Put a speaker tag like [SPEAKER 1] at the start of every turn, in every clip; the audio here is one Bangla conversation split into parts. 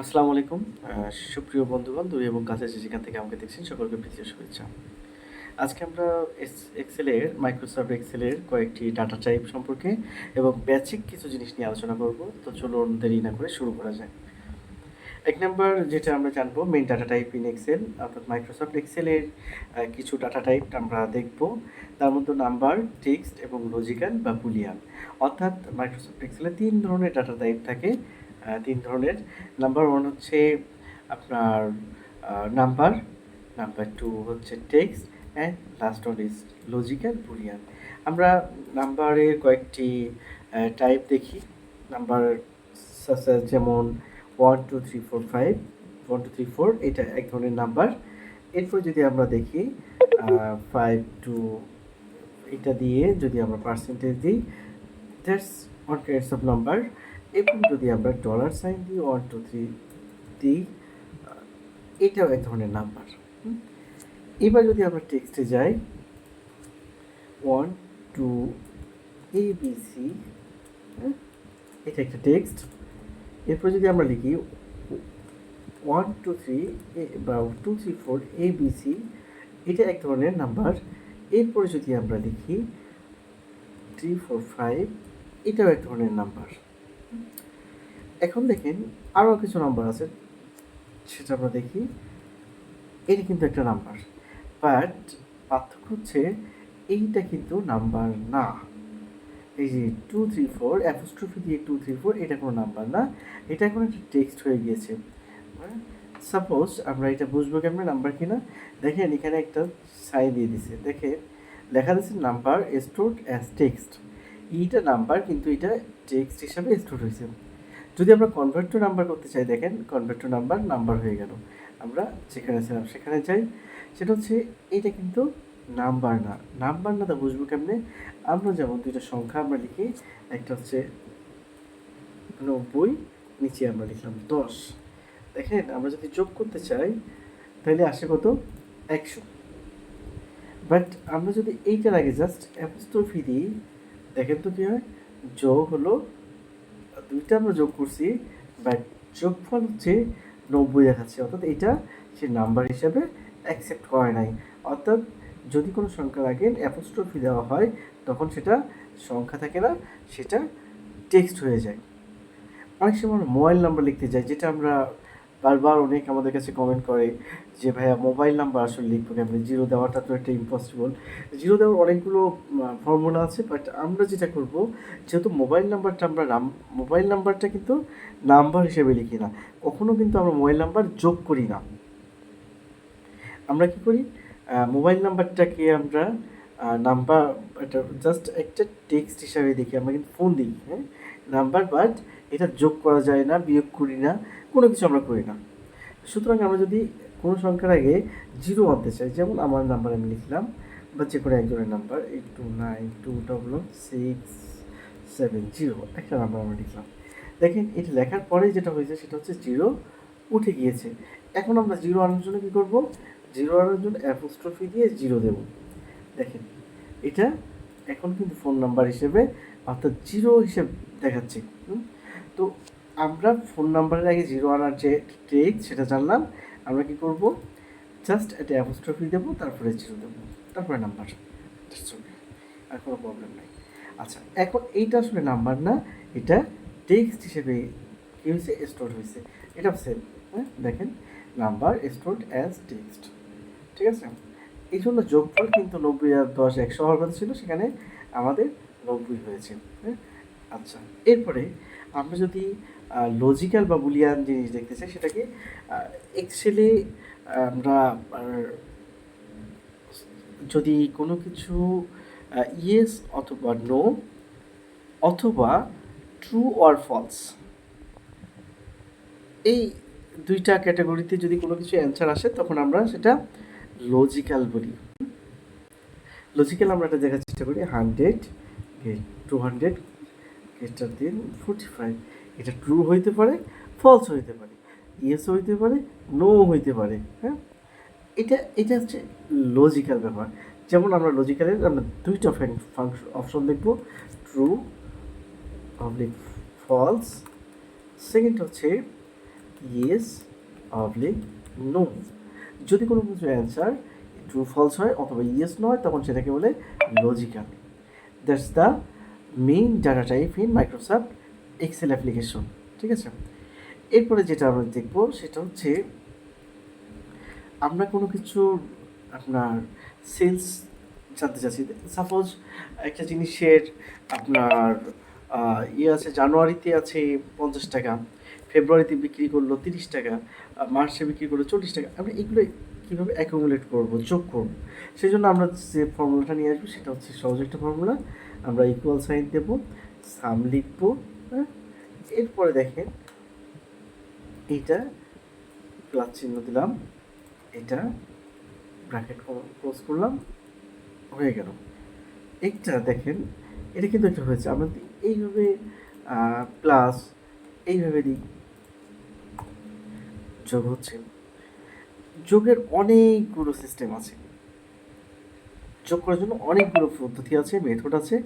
[SPEAKER 1] আসসালামু আলাইকুম। সুপ্রিয় বন্ধুগণ, দূরে এবং কাছে যেখান থেকে আমাকে দেখছেন সকলকে প্রীতি ও শুভেচ্ছা। আজকে আমরা এক্সেলের মাইক্রোসফট এক্সেলের কয়েকটি ডাটা টাইপ সম্পর্কে এবং বেসিক কিছু জিনিস নিয়ে আলোচনা করব। তো চলুন দেরি না করে শুরু করা যায়। ১ নাম্বার যেটা আমরা জানবো main data type in Excel অর্থাৎ মাইক্রোসফট এক্সেলের কিছু ডাটা টাইপ আমরা দেখব। তার মধ্যে নাম্বার, টেক্সট এবং লজিক্যাল বা বুলিয়ান। অর্থাৎ মাইক্রোসফট এক্সেলে ৩ ধরনের ডাটা টাইপ থাকে। ৩ ধরনের। নাম্বার 1 হচ্ছে আপনার নাম্বার, নাম্বার 2 হচ্ছে text and last one is logical Boolean. আমরা নাম্বারের কয়েকটি টাইপ দেখি। নাম্বার যেমন 1 2 3 4 5 1 2 3 4 এটা এক ধরনের নাম্বার। এরপর যদি আমরা দেখি 5 2 এটা দিয়ে যদি আমরা পার্সেন্টেজ দিই, that's one kinds of number. এবং যদি আমরা ডলার সাইন দিই 1 2 3 দিই, এটাও এক ধরনের নাম্বার। এবার যদি আমরা টেক্সটে যাই 1 2 ABC, এটা একটা টেক্সট। এরপর যদি আমরা লিখি 1 2 3 বা 2 3 4 ABC, এটা এক ধরনের নাম্বার। এরপরে যদি আমরা লিখি 3 4 5, এটাও এক ধরনের নাম্বার। এখন দেখেন আরও কিছু নাম্বার আছে, সেটা আমরা দেখি। এটা কিন্তু একটা নাম্বার, বাট পার্থক্য হচ্ছে এইটা কিন্তু নাম্বার না। এই যে 2 3 4 অ্যাপোস্ট্রফি দিয়ে 2 3 4, এটা কোনো নাম্বার না, এটা এখন একটা টেক্সট হয়ে গিয়েছে। সাপোজ আমরা এটা বুঝবো কেমন নাম্বার কিনা, দেখেন এখানে একটা সাইন দিয়ে দিছে, দেখেন লেখা দিচ্ছে নাম্বার স্টোরড অ্যাজ টেক্সট। এইটা নাম্বার কিন্তু এটা টেক্সট হিসাবে স্টোর হয়েছে। যদি আমরা কনভার্ট টু নাম্বার করতে চাই, দেখেন কনভার্ট টু নাম্বার, নাম্বার হয়ে গেল। আমরা যেখানে ছিলাম সেখানে যাই, সেটা হচ্ছে এইটা কিন্তু নাম্বার না। নাম্বার না, তা বুঝবো কেমনে? আমরা যেমন দুইটা সংখ্যা আমরা লিখি, একটা হচ্ছে 90, নিচে আমরা লিখলাম 10। দেখেন আমরা যদি যোগ করতে চাই তাহলে আসে কত? 100। বাট আমরা যদি এইটার আগে জাস্ট অ্যাপোস্ট্রফি দিই, দেখেন তো কী হয়? যোগ হলো, দুইটা আমরা যোগ করছি, বাট যোগফল হচ্ছে 90 দেখাচ্ছে, অর্থাৎ এটা সে নাম্বার হিসাবে অ্যাকসেপ্ট করে নাই। অর্থাৎ যদি কোনো সংখ্যার আগে অ্যাপোস্ট্রফি দেওয়া হয় তখন সেটা সংখ্যা থাকে না, সেটা টেক্সট হয়ে যায়। অনেক সময় আমরা মোবাইল নাম্বার লিখতে যাই, যেটা আমরা বারবার অনেক আমাদের কাছে কমেন্ট করে যে ভাইয়া মোবাইল নাম্বার আসলে লিখবো কেমন, জিরো দেওয়াটা তো একটা ইম্পসিবল। জিরো দেওয়ার অনেকগুলো ফর্মুলা আছে, বাট আমরা যেটা করব, যেহেতু মোবাইল নাম্বারটা আমরা মোবাইল নাম্বারটা কিন্তু নাম্বার হিসেবে লিখি না, কখনো কিন্তু আমরা মোবাইল নাম্বার যোগ করি না। আমরা কি করি, মোবাইল নাম্বারটাকে আমরা নাম্বার, এটা জাস্ট একটা টেক্সট হিসাবে দেখি, আমরা কিন্তু ফোন দিই, হ্যাঁ নাম্বার, বাট এটা যোগ করা যায় না, বিয়োগ করি না, কোনো কিছু আমরা করি না। সুতরাং আমরা যদি কোনো সংখ্যার আগে জিরো আনতে চাই, যেমন আমার নাম্বার আমি লিখলাম, বা যে কোনো একজনের নাম্বার 82926670, একটা নাম্বার আমরা লিখলাম। দেখেন এটা লেখার পরে যেটা হয়েছে সেটা হচ্ছে জিরো উঠে গিয়েছে। এখন আমরা জিরো আনার জন্য কী করবো? জিরো আনার জন্য অ্যাপোস্ট্রফি দিয়ে জিরো দেব। দেখেন এটা এখন কিন্তু ফোন নাম্বার হিসেবে, অর্থাৎ জিরো হিসেবে দেখাচ্ছে। তো আমরা ফোন নাম্বারের আগে জিরো আনার যে ট্রিক সেটা জানলাম। আমরা কি করব, জাস্ট একটা অ্যাপোস্ট্রফি দেবো, তারপরে জিরো দেবো, তারপরে নাম্বার, আর কোনো প্রবলেম নেই। আচ্ছা, এখন এইটা আসলে নাম্বার না, এটা টেক্সট হিসেবে কী হয়েছে, স্টোর হয়েছে। এটা সেম, হ্যাঁ দেখেন নাম্বার স্টোরড অ্যাজ টেক্সট, ঠিক আছে। এই জন্য যোগফল কিন্তু 90 আর 10 100 হওয়ার কথা ছিল, সেখানে আমাদের 90 হয়েছে, হ্যাঁ। আচ্ছা, এরপরে আমরা যদি লজিক্যাল বা বুলিয়ান জিনিস দেখতে চাই, সেটাকে এক্সেলে আমরা যদি কোনো কিছু ইয়েস অথবা নো অথবা ট্রু অর ফলস, এই দুইটা ক্যাটাগরিতে যদি কোনো কিছু অ্যান্সার আসে তখন আমরা সেটা লজিক্যাল বলি। লজিক্যাল আমরা এটা দেখার চেষ্টা করি, 100 200 গ্রেটার দেন 45, এটা ট্রু হইতে পারে, ফলস হইতে পারে, ইয়েস হইতে পারে, নো হইতে পারে, হ্যাঁ। এটা হচ্ছে লজিক্যাল ব্যাপার। যেমন আমরা লজিক্যালের আমরা দুইটা অপশন দেখব, ট্রু পাবলিক ফলস। সেকেন্ড হচ্ছে ইয়েস অবলিক নো। যদি কোনো কিছু অ্যান্সার ট্রু ফলস হয় অথবা ইয়েস নয় তখন সেটাকে বলে logical. That's the main data type in Microsoft Excel application. ঠিক আছে, এরপরে যেটা আমরা দেখব সেটা হচ্ছে আমরা কোনো কিছু আপনার সেলস জানতে চাচ্ছি। সাপোজ একটা জিনিসের আপনার আছে জানুয়ারিতে আছে 50 টাকা, ফেব্রুয়ারিতে বিক্রি করলো 30 টাকা, মার্চে বিক্রি করলো 40 টাকা। আমরা এগুলো কীভাবে অ্যাকুমুলেট করবো, যোগ করবো, সেই জন্য আমরা যে ফর্মুলাটা নিয়ে আসবো সেটা হচ্ছে সহজ একটা ফর্মুলা। আমরা ইকুয়াল সাইন দেবো, সাম লিখবো, হ্যাঁ। এরপরে দেখেন এইটা প্লাস চিহ্ন দিলাম, এটা ব্র্যাকেট ক্লোজ করলাম, হয়ে গেল। এইটা দেখেন এটা কিন্তু একটা হয়েছে। আমরা যদি এইভাবে প্লাস এইভাবে দিই যোগ হচ্ছে। যোগের অনেকগুলো সিস্টেম আছে, যোগ করার জন্য অনেকগুলো পদ্ধতি আছে, মেথড আছে।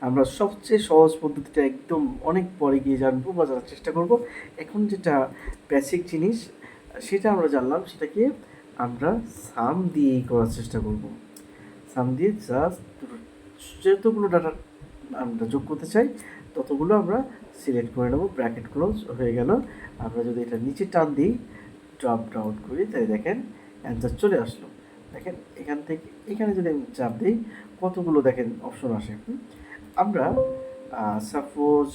[SPEAKER 1] আমরা সবচেয়ে সহজ পদ্ধতিটা একদম অনেক পরে গিয়ে জানবো বা জানার চেষ্টা করব। এখন যেটা বেসিক জিনিস সেটা আমরা জানলাম, সেটাকে আমরা সাম দিয়েই করার চেষ্টা করব। সাম দিয়ে জাস্ট যতগুলো ডাটা আমরা যোগ করতে চাই ততগুলো আমরা সিলেক্ট করে নেব, ব্র্যাকেট ক্লোজ হয়ে গেল। আমরা যদি এটা নিচে টান দিই, ড্রপ ডাউন করি, তাই দেখেন অ্যান্সার চলে আসলো। দেখেন এখান থেকে এখানে যদি আমি চাপ দিই কতগুলো দেখেন অপশন আসে। আমরা সাপোজ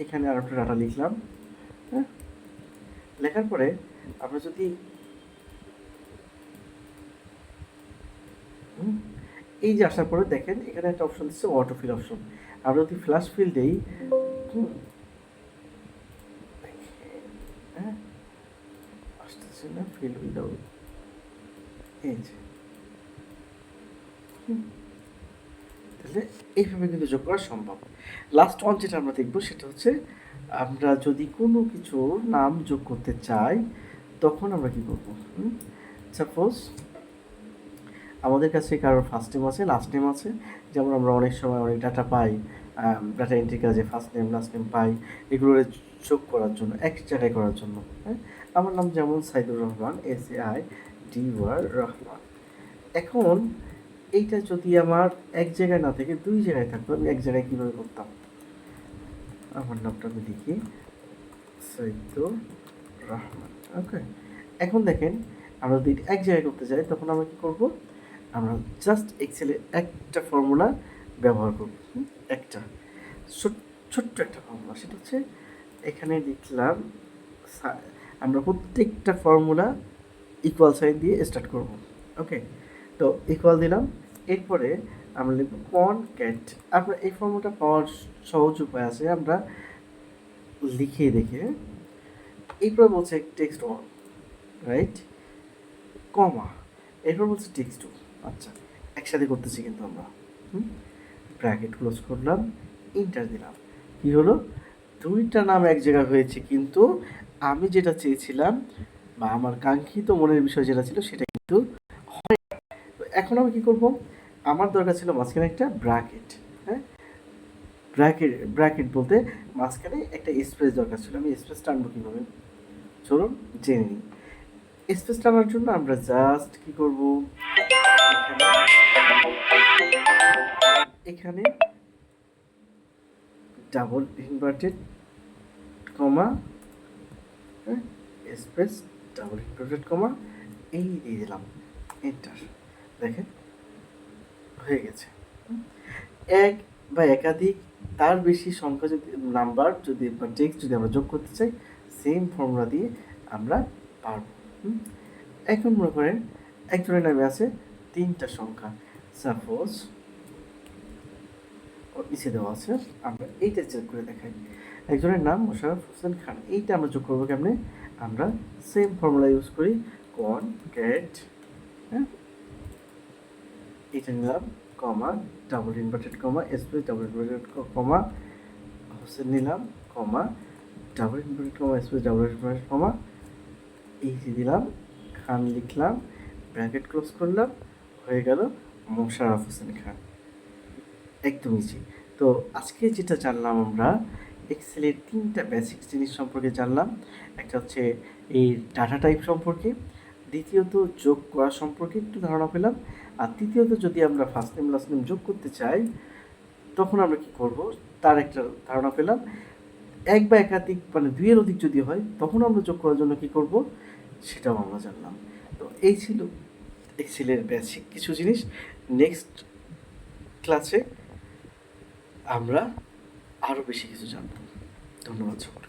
[SPEAKER 1] এখানে আর একটা ডাটা লিখলাম, হ্যাঁ। লেখার পরে আমরা যদি এই যে আসার পরে দেখেন এখানে একটা অপশন দিচ্ছে অটো ফিল অপশন। আমরা যদি ফ্ল্যাশ ফিল দেই, হ্যাঁ আসতেছে না ফিল উইদাউট, এই যে তাহলে এইভাবে কিন্তু যোগ করা সম্ভব। লাস্ট ওয়ান যেটা আমরা দেখবো সেটা হচ্ছে আমরা যদি কোনো কিছুর নাম যোগ করতে চাই তখন আমরা কি করবো। সাপোজ আমাদের কাছে কারোর ফার্স্ট নেম আছে, লাস্ট নেম আছে, যেমন আমরা অনেক সময় অনেক ডাটা পাই, ডাটা এন্ট্রি কাজে ফার্স্ট নেম লাস্ট নেম পাই, এগুলোর যোগ করার জন্য, এক জায়গায় করার জন্য। হ্যাঁ, আমার নাম যেমন সাইদুর রহমান, SAIDUR রহমান। এখন এইটা যদি আমার এক জায়গায় না থেকে দুই জায়গায় থাকতো, আমি এক জায়গায় কীভাবে করতাম, আমার নামটা আমি লিখি সাইদুর রহমান। ওকে, এখন দেখেন আমরা যদি এক জায়গায় করতে চাই তখন আমরা কী করবো, আমরা জাস্ট এক্সেলে একটা ফর্মুলা ব্যবহার করব, একটা ছোট্ট একটা ফর্মুলা। সেটা হচ্ছে এখানে লিখলাম, আমরা প্রত্যেকটা ফর্মুলা ইকুয়াল সাইন দিয়ে স্টার্ট করব। ওকে, তো ইকুয়াল দিলাম, এরপরে আমরা লিখব কনক্যাট। আমরা এই ফর্মুলাটা পাওয়ার সহজ উপায় আছে, আমরা লিখে দেখে। এরপর বলছে টেক্সট ওয়ান, রাইট, কমা, এরপর বলছে টেক্সট টু। আচ্ছা, একসাথে করতেছি কিন্তু আমরা। ব্র্যাকেট ক্লোজ করলাম, ইন্টার দিলাম, কি হলো, দুইটা নাম এক জায়গায় হয়েছে, কিন্তু আমি যেটা চেয়েছিলাম বা আমার কাঙ্ক্ষিত মনের বিষয় যেটা ছিল সেটা কিন্তু হয়। এখন আমি কি করব, আমার দরকার ছিল মাঝখানে একটা ব্র্যাকেট। হ্যাঁ, ব্র্যাকেট বলতে মাঝখানে একটা স্পেস দরকার ছিল। আমি স্পেস টানবো কীভাবে, চলুন জেনে নিই। স্পেস টানার জন্য আমরা জাস্ট কি করব, এখানে ডাবল ইনভার্টেড কমা, হ্যাঁ, স্পেস ডাবল ইনভার্টেড কমা, এই দিয়ে দিলাম, এন্টার। দেখেন হয়ে গেছে। এক বা একাধিক তার বেশি সংখ্যা যদি নাম্বার যদি বা টেক্সট যদি আমরা যোগ করতে চাই সেম ফর্মুলা দিয়ে আমরা পারবো। এখন মনে করেন একজনের নামে আছে 3টা সংখ্যা, সাপোজ নিচে দেওয়া আছে, আমরা এইটা চেক করে দেখাই। একজনের নাম মোশাররফ হোসেন খান, এইটা আমরা যোগ করবো কেমনে, আমরা সেম ফর্মুলা ইউজ করি, কনক্যাট, হ্যাঁ, এটা নিলাম comma, double inverted comma, space double inverted comma, Hossain নিলাম comma, double inverted comma, space double inverted comma, এই যে দিলাম, খান লিখলাম, ব্র্যাকেট ক্লোজ করলাম, হয়ে গেল মোশাররফ হোসেন খান। একদম ইজি। তো আজকে যেটা জানলাম আমরা এক্সেলের ৩টা বেসিক জিনিস সম্পর্কে জানলাম। একটা হচ্ছে এই ডাটা টাইপ সম্পর্কে, দ্বিতীয়ত যোগ করা সম্পর্কে একটু ধারণা পেলাম, আর তৃতীয়ত যদি আমরা ফার্স্ট নেম লাস্ট নেম যোগ করতে চাই তখন আমরা কী করব তার একটা ধারণা পেলাম। এক বা একাধিক মানে ২ এর অধিক যদি হয় তখন আমরা যোগ করার জন্য কী করব সেটাও আমরা জানলাম। তো এই ছিল এক্সেলের বেসিক কিছু জিনিস। নেক্সট ক্লাসে আমরা আরও বেশি কিছু জানব। ধন্যবাদ সকলকে।